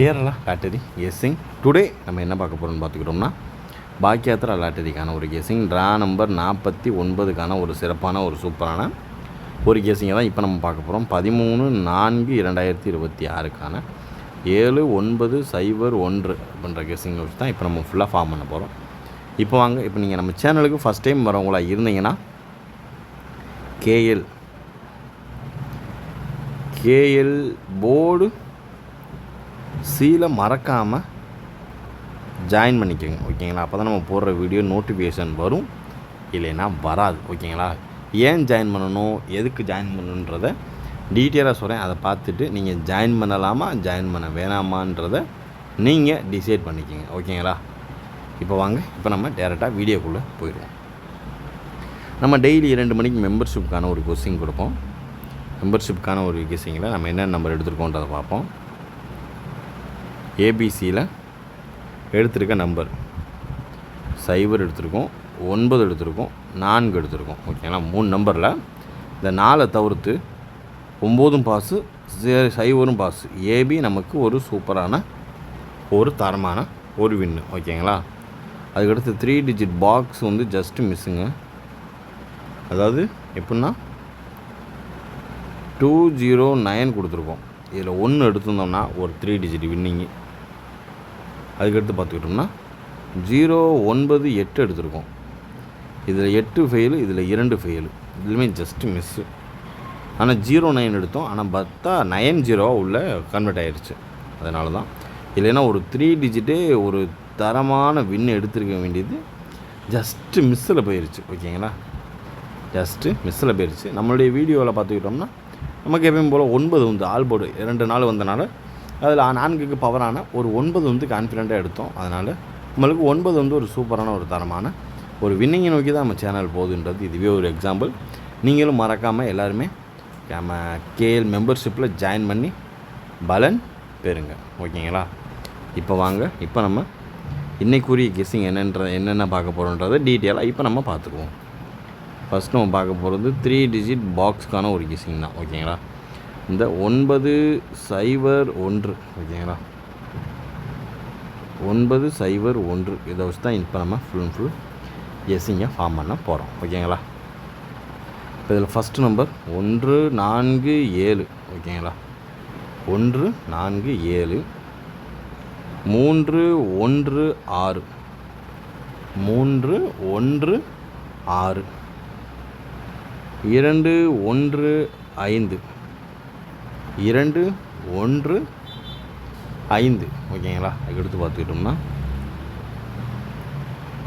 Kerala lottery guessing today நம்ம என்ன பார்க்க போகிறோம்னு பார்த்துக்கிட்டோம்னா பாக்கியாத்ரா லாட்டரிக்கான ஒரு கெஸ்ஸிங் ட்ரா நம்பர் 49க்கான ஒரு சிறப்பான ஒரு சூப்பரான ஒரு கெஸ்ஸிங்கை தான் இப்போ நம்ம பார்க்க போகிறோம். 13/4/2026க்கான 7901 அப்படின்ற கெஸ்ஸிங் வச்சு தான் இப்போ நம்ம ஃபுல்லாக ஃபார்ம் பண்ண போகிறோம். இப்போ வாங்க, இப்போ நீங்கள் நம்ம சேனலுக்கு ஃபஸ்ட் டைம் வரவங்களா இருந்தீங்கன்னா கேஎல் போர்டு சீலை மறக்காமல் ஜாயின் பண்ணிக்கோங்க, ஓகேங்களா? அப்போ தான் நம்ம போடுற வீடியோ நோட்டிஃபிகேஷன் வரும், இல்லைன்னா வராது, ஓகேங்களா? ஏன் ஜாயின் பண்ணணும், எதுக்கு ஜாயின் பண்ணணுன்றதை டீட்டெயிலாக சொல்கிறேன். அதை பார்த்துட்டு நீங்கள் ஜாயின் பண்ணலாமா ஜாயின் பண்ண வேணாமான்றதை நீங்கள் டிசைட் பண்ணிக்கோங்க, ஓகேங்களா? இப்போ வாங்க, இப்போ நம்ம டேரெக்டாக வீடியோக்குள்ளே போயிடுவோம். நம்ம டெய்லி 2 மணிக்கு மெம்பர்ஷிப்புக்கான ஒரு கொஸ்டின் கொடுப்போம். மெம்பர்ஷிப்புக்கான ஒரு கெஸ்ஸிங்கில் நம்ம என்ன நம்பர் எடுத்துருக்கோன்றதை பார்ப்போம். ஏபிசியில் எடுத்திருக்க நம்பர் 0 எடுத்திருக்கோம், 9 எடுத்திருக்கோம், 4 எடுத்திருக்கோம், ஓகேங்களா? 3 நம்பரில் இந்த 4 தவிர்த்து 9 பாஸு 0 பாஸு. ஏபி நமக்கு ஒரு சூப்பரான ஒரு தரமான ஒரு வின்னு, ஓகேங்களா? அதுக்கடுத்து 3 டிஜிட் பாக்ஸ் வந்து ஜஸ்ட்டு மிஸ்ஸுங்க. அதாவது எப்படின்னா 209 கொடுத்துருக்கோம். இதில் 1 எடுத்திருந்தோம்னா ஒரு 3 டிஜிட் வின்னிங்கு. அதுக்கடுத்து பார்த்துக்கிட்டோம்னா 098 எடுத்திருக்கோம். இதில் 8 ஃபெயிலு, இதில் 2 ஃபெயிலு, இதுலையுமே ஜஸ்ட்டு மிஸ்ஸு. ஆனால் 09 எடுத்தோம், ஆனால் பார்த்தா 90 உள்ளே கன்வெர்ட் ஆகிடுச்சு. அதனால தான், இல்லைன்னா ஒரு 3 டிஜிட்டே ஒரு தரமான வின்னு எடுத்துருக்க வேண்டியது ஜஸ்ட்டு மிஸ்ஸில் போயிடுச்சு, ஓகேங்களா? ஜஸ்ட்டு மிஸ்ஸில் போயிடுச்சு. நம்மளுடைய வீடியோவில் பார்த்துக்கிட்டோம்னா நமக்கு எப்பயும் போல் 9 வந்து ஆல்போர்டு 2 நாள் வந்தனால அதில் 4க்கு பவரான ஒரு 9 வந்து கான்ஃபிடெண்ட்டாக எடுத்தோம். அதனால் நம்மளுக்கு 9 வந்து ஒரு சூப்பரான ஒரு தரமான ஒரு வின்னிங்கை நோக்கி தான் நம்ம சேனல் போகுதுன்றது இதுவே ஒரு எக்ஸாம்பிள். நீங்களும் மறக்காமல் எல்லாருமே நம்ம கேஎல் மெம்பர்ஷிப்பில் ஜாயின் பண்ணி பலன் பெறுங்க, ஓகேங்களா? இப்போ வாங்க, இப்போ நம்ம இன்றைக்குரிய கெஸ்ஸிங் என்னென்ன பார்க்க போகிறோன்றதை டீட்டெயிலாக இப்போ நம்ம பார்த்துக்குவோம். ஃபஸ்ட் நம்ம பார்க்க போகிறது 3 டிஜிட் பாக்ஸுக்கான ஒரு கெஸ்ஸிங் தான், ஓகேங்களா? இந்த 901, ஓகேங்களா? 901 இதை வச்சு தான் இப்போ நம்ம ஃபுல் கெஸ்ஸிங்கை ஃபார்ம் பண்ண போகிறோம், ஓகேங்களா? இப்போ இதில் ஃபஸ்ட்டு நம்பர் 147, ஓகேங்களா? 147, 316, 316, 215, 215, ஓகேங்களா? அதுக்கடுத்து பார்த்துக்கிட்டோம்னா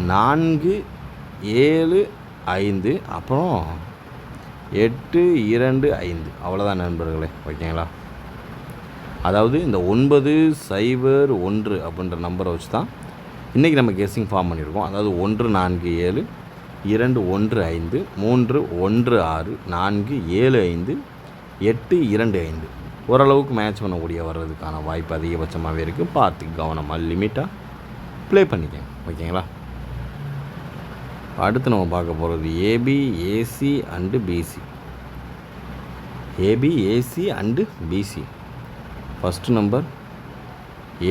475, அப்புறம் 825, அவ்வளோதான் நண்பர்களே, ஓகேங்களா? அதாவது இந்த 901 அப்படின்ற நம்பரை வச்சு தான் இன்றைக்கி நம்ம கெஸ்ஸிங் ஃபார்ம் பண்ணியிருக்கோம். அதாவது 147, 215, 316, 475, 825 ஓரளவுக்கு மேட்ச் பண்ணக்கூடிய வர்றதுக்கான வாய்ப்பு அதிகபட்சமாகவே இருக்குது. பார்த்து கவனமாக லிமிட்டாக ப்ளே பண்ணிக்கங்க, ஓகேங்களா? அடுத்து நம்ம பார்க்க போகிறது AB, AC and BC. AB, AC and BC. First number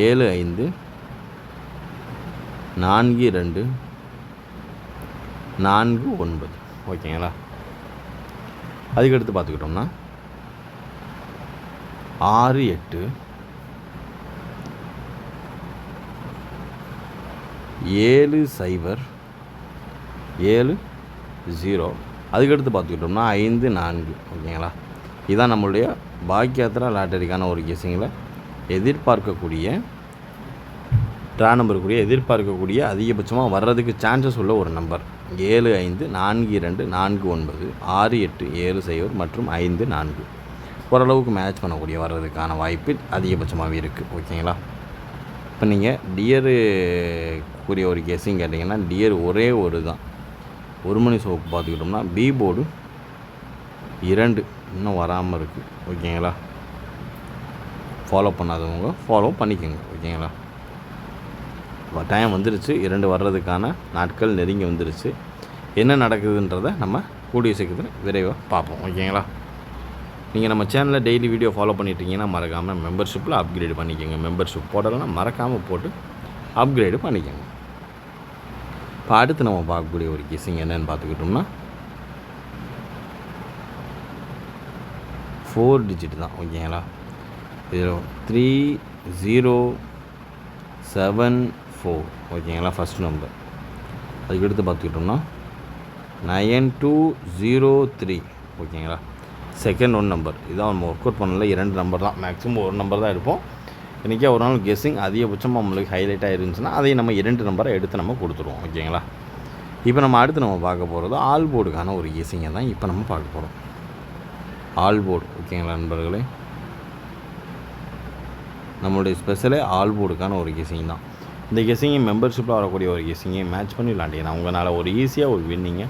75, 42, 49, ஓகேங்களா? அதுக்கடுத்து பார்த்துக்கிட்டோம்னா 68, 70, 70. அதுக்கடுத்து பார்த்துக்கிட்டோம்னா 54, ஓகேங்களா? இதுதான் நம்மளுடைய பாக்கியாத்ரா லாட்டரிக்கான ஒரு கெஸ்ஸிங்கில் எதிர்பார்க்கக்கூடிய ட்ரா நம்பருக்குரிய எதிர்பார்க்கக்கூடிய அதிகபட்சமாக வர்றதுக்கு சான்சஸ் உள்ள ஒரு நம்பர் 75, 42, 49, 68, 70 மற்றும் 54 ஓரளவுக்கு மேட்ச் பண்ணக்கூடிய வர்றதுக்கான வாய்ப்பு அதிகபட்சமாகவே இருக்குது, ஓகேங்களா? இப்போ நீங்கள் டியருக்குரிய ஒரு கெஸ்ஸிங் கேட்டிங்கன்னா டியர் ஒரே ஒரு தான். 1 மணி ஷோக்கு பார்த்துக்கிட்டோம்னா பி போர்டு 2 இன்னும் வராமல் இருக்குது, ஓகேங்களா? ஃபாலோ பண்ணாதவங்க ஃபாலோ பண்ணிக்கோங்க, ஓகேங்களா? டைம் வந்துருச்சு, 2 வர்றதுக்கான நாட்கள் நெருங்கி வந்துருச்சு. என்ன நடக்குதுன்றதை நம்ம கூடிய சீக்கிரத்தில் விரைவாக பார்ப்போம், ஓகேங்களா? நீங்கள் நம்ம சேனலில் டெய்லி வீடியோ ஃபாலோ பண்ணிட்டீங்கன்னா மறக்காமல் மெம்பர்ஷிப்பில் அப்கிரேட் பண்ணிக்கோங்க. மெம்பர்ஷிப் போடலைன்னா மறக்காமல் போட்டு அப்கிரேடு பண்ணிக்கோங்க. இப்போ அடுத்து நம்ம பார்க்கக்கூடிய ஒரு கெஸ்ஸிங் என்னென்னு பார்த்துக்கிட்டோம்னா 4 டிஜிட் தான். ஓகேங்களா? இதில் 3074 ஓகேங்களா ஃபஸ்ட் நம்பர். அதுக்கடுத்து பார்த்துக்கிட்டோம்னா 9203 ஓகேங்களா செகண்ட் 1 நம்பர். இதான் நம்ம ஒர்க் அவுட் பண்ணல, 2 நம்பர் தான் மேக்ஸிமம், 1 நம்பர் தான் எடுப்போம். இன்றைக்கி ஒரு நாள் கெஸ்ஸிங் அதிகபட்சமாக நம்மளுக்கு ஹைலைட்டாக இருந்துச்சுன்னா அதையும் நம்ம 2 நம்பரை எடுத்து நம்ம கொடுத்துருவோம். ஓகேங்களா? இப்போ நம்ம அடுத்து நம்ம பார்க்க போகிறது ஆல் போர்டுக்கான ஒரு கெஸ்ஸிங்கை தான் இப்போ நம்ம பார்க்க போகிறோம். ஆல் போர்டு ஓகேங்களா நண்பர்களே, நம்மளுடைய ஸ்பெஷலே ஆல் போர்டுக்கான ஒரு கெஸ்ஸிங் தான். இந்த கெஸ்ஸிங்கை மெம்பர்ஷிப்பில் வரக்கூடிய ஒரு கெஸ்ஸிங்கை மேட்ச் பண்ணி விளாண்டிங்கன்னா உங்களால் ஒரு ஈஸியாக ஒரு வின்னிங்கை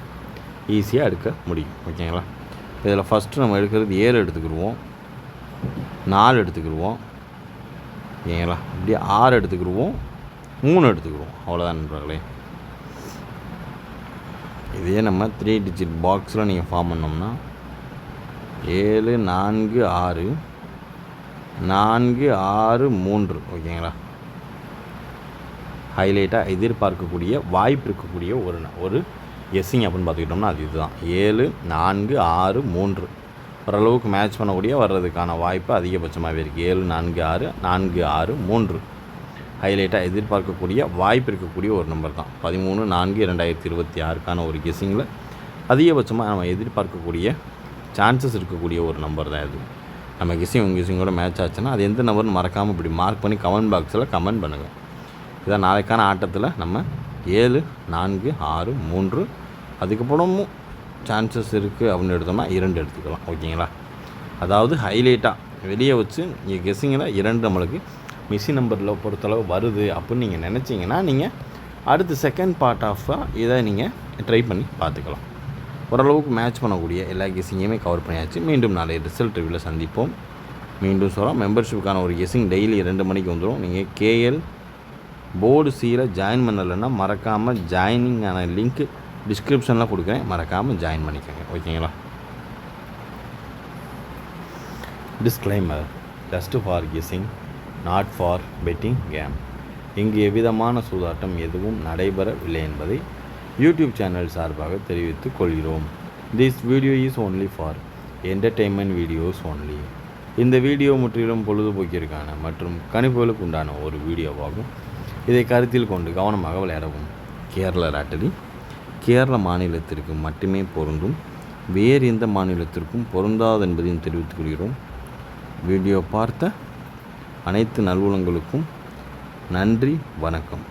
ஈஸியாக எடுக்க முடியும். ஓகேங்களா? இதில் ஃபஸ்ட்டு நம்ம எடுக்கிறது 7 எடுத்துக்கிடுவோம், 4 எடுத்துக்கிடுவோம். ஓகேங்களா? இப்படியே 6 எடுத்துக்கிடுவோம், 3 எடுத்துக்கிடுவோம். அவ்வளோதான் நண்பர்களே. இதே நம்ம 3 டிஜிட் பாக்ஸில் நீங்கள் ஃபார்ம் பண்ணோம்னா 7 4 6 4 6 3 ஓகேங்களா? ஹைலைட்டாக எதிர்பார்க்கக்கூடிய வாய்ப்பு இருக்கக்கூடிய ஒரு கெஸ்ஸிங் அப்படின்னு பார்த்துக்கிட்டோம்னா அது இதுதான். 7 4 6 3 ஓரளவுக்கு மேட்ச் பண்ணக்கூடிய வர்றதுக்கான வாய்ப்பு அதிகபட்சமாகவே இருக்குது. 7 4 6 4 6 3 ஹைலைட்டாக எதிர்பார்க்கக்கூடிய வாய்ப்பு இருக்கக்கூடிய ஒரு நம்பர் தான். 13/4/2026க்கான ஒரு கெஸ்ஸிங்கில் அதிகபட்சமாக நம்ம எதிர்பார்க்கக்கூடிய சான்சஸ் இருக்கக்கூடிய ஒரு நம்பர் தான் இது. நம்ம கெஸ்ஸிங்கோட மேட்ச் ஆச்சுன்னா அது எந்த நம்பர்னு மறக்காமல் இப்படி மார்க் பண்ணி கமெண்ட் பாக்ஸில் கமெண்ட் பண்ணுங்கள். இதான் நாளைக்கான ஆட்டத்தில் நம்ம 7 4 6 3 அதுக்கப்புறமும் சான்சஸ் இருக்குது அப்படின்னு எடுத்தோம்னா 2 எடுத்துக்கலாம். ஓகேங்களா? அதாவது ஹைலைட்டாக வெளியே வச்சு நீங்கள் கெஸ்ஸிங்கில் 2 நம்மளுக்கு மிஸ்ஸி நம்பரில் பொறுத்தளவு வருது அப்படின்னு நீங்கள் நினச்சிங்கன்னா நீங்கள் அடுத்து செகண்ட் பார்ட் ஆஃபாக இதை நீங்கள் ட்ரை பண்ணி பார்த்துக்கலாம். ஓரளவுக்கு மேட்ச் பண்ணக்கூடிய எல்லா கெஸ்ஸிங்கையுமே கவர் பண்ணியாச்சு. மீண்டும் நாளை ரிசல்ட் ரிவ்யூவில் சந்திப்போம். மீண்டும் சொல்கிறோம், மெம்பர்ஷிப்புக்கான ஒரு கெஸ்ஸிங் டெய்லி 2 மணிக்கு வந்துடும். நீங்கள் KL போர்டு சியில் ஜாயின் பண்ணலைன்னா மறக்காமல் ஜாயினிங்கான லிங்க் டிஸ்கிரிப்ஷனில் கொடுக்குறேன், மறக்காமல் ஜாயின் பண்ணிக்கோங்க. ஓகேங்களா? Disclaimer: just for guessing, not for betting game. இங்கு எவ்விதமான சூதாட்டம் எதுவும் நடைபெறவில்லை என்பதை யூடியூப் சேனல் சார்பாக தெரிவித்துக் கொள்கிறோம். This video is only for entertainment videos only. இந்த வீடியோ முற்றிலும் பொழுதுபோக்கிற்கான மற்றும் கணிப்புகளுக்கு உண்டான ஒரு வீடியோவாகும். இதை கருத்தில் கொண்டு கவனமாக விளையாடவும். கேரள லாட்டரி கேரள மாநிலத்திற்கு மட்டுமே பொருந்தும், வேறு எந்த மாநிலத்திற்கும் பொருந்தாது என்பதையும் தெரிவித்துக் கொள்கிறோம். வீடியோ பார்த்த அனைத்து நல்வுலங்களுக்கும் நன்றி, வணக்கம்.